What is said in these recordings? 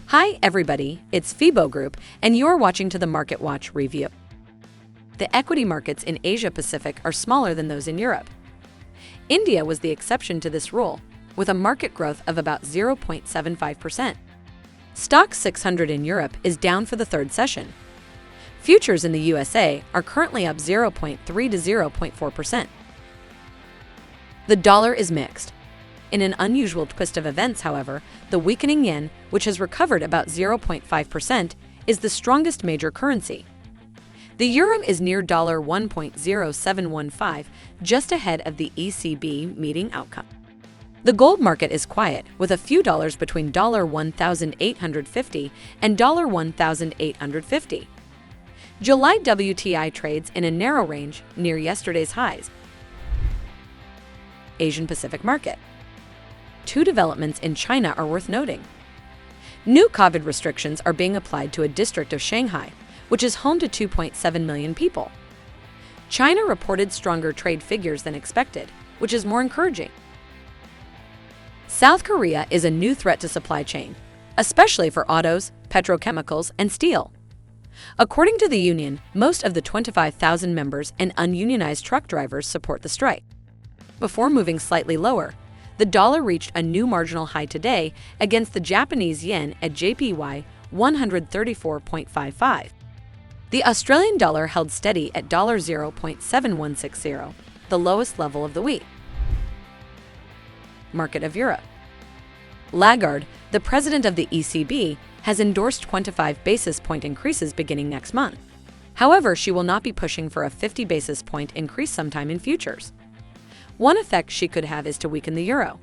Hi everybody, it's FIBO Group and you're watching to the Market Watch review. The equity markets in Asia Pacific are smaller than those in Europe. India was the exception to this rule, with a market growth of about 0.75%. Stoxx 600 in Europe is down for the third session. Futures in the USA are currently up 0.3 to 0.4%. The dollar is mixed. In an unusual twist of events, however, the weakening yen, which has recovered about 0.5%, is the strongest major currency. The euro is near $1.0715, just ahead of the ECB meeting outcome. The gold market is quiet, with a few dollars between $1,850 and $1,850. July WTI trades in a narrow range near yesterday's highs. Asian Pacific market. Two developments in China are worth noting. New COVID restrictions are being applied to a district of Shanghai, which is home to 2.7 million people. China reported stronger trade figures than expected, which is more encouraging. South Korea is a new threat to supply chain, especially for autos, petrochemicals, and steel. According to the union, most of the 25,000 members and ununionized truck drivers support the strike. Before moving slightly lower, the dollar reached a new marginal high today against the Japanese yen at JPY 134.55. The Australian dollar held steady at $0.7160, the lowest level of the week. Market of Europe. Lagarde, the president of the ECB, has endorsed 25 basis point increases beginning next month. However, she will not be pushing for a 50 basis point increase sometime in futures. One effect she could have is to weaken the euro.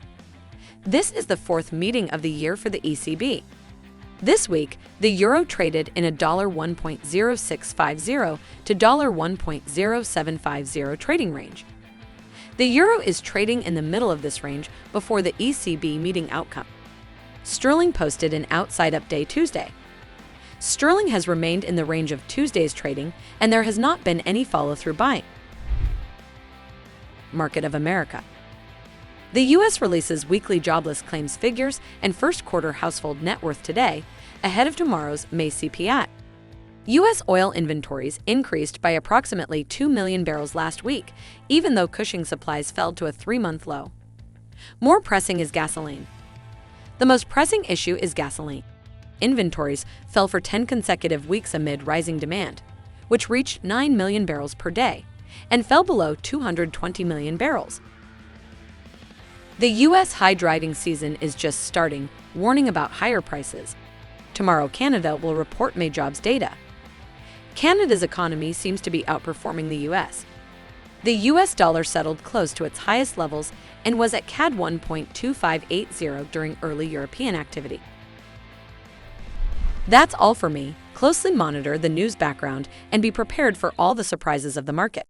This is the fourth meeting of the year for the ECB. This week, the euro traded in a $1.0650 to $1.0750 trading range. The euro is trading in the middle of this range before the ECB meeting outcome. Sterling posted an outside-up day Tuesday. Sterling has remained in the range of Tuesday's trading, and there has not been any follow-through buying. Market of America. The U.S. releases weekly jobless claims figures and first quarter household net worth today, ahead of tomorrow's May CPI. U.S. oil inventories increased by approximately 2 million barrels last week, even though Cushing supplies fell to a 3-month low. More pressing is gasoline. The most pressing issue is gasoline. Inventories fell for 10 consecutive weeks amid rising demand, which reached 9 million barrels per day, and fell below 220 million barrels. The U.S. high driving season is just starting, warning about higher prices. Tomorrow, Canada will report May jobs data. Canada's economy seems to be outperforming the U.S. The U.S. dollar settled close to its highest levels and was at CAD 1.2580 during early European activity. That's all for me. Closely monitor the news background and be prepared for all the surprises of the market.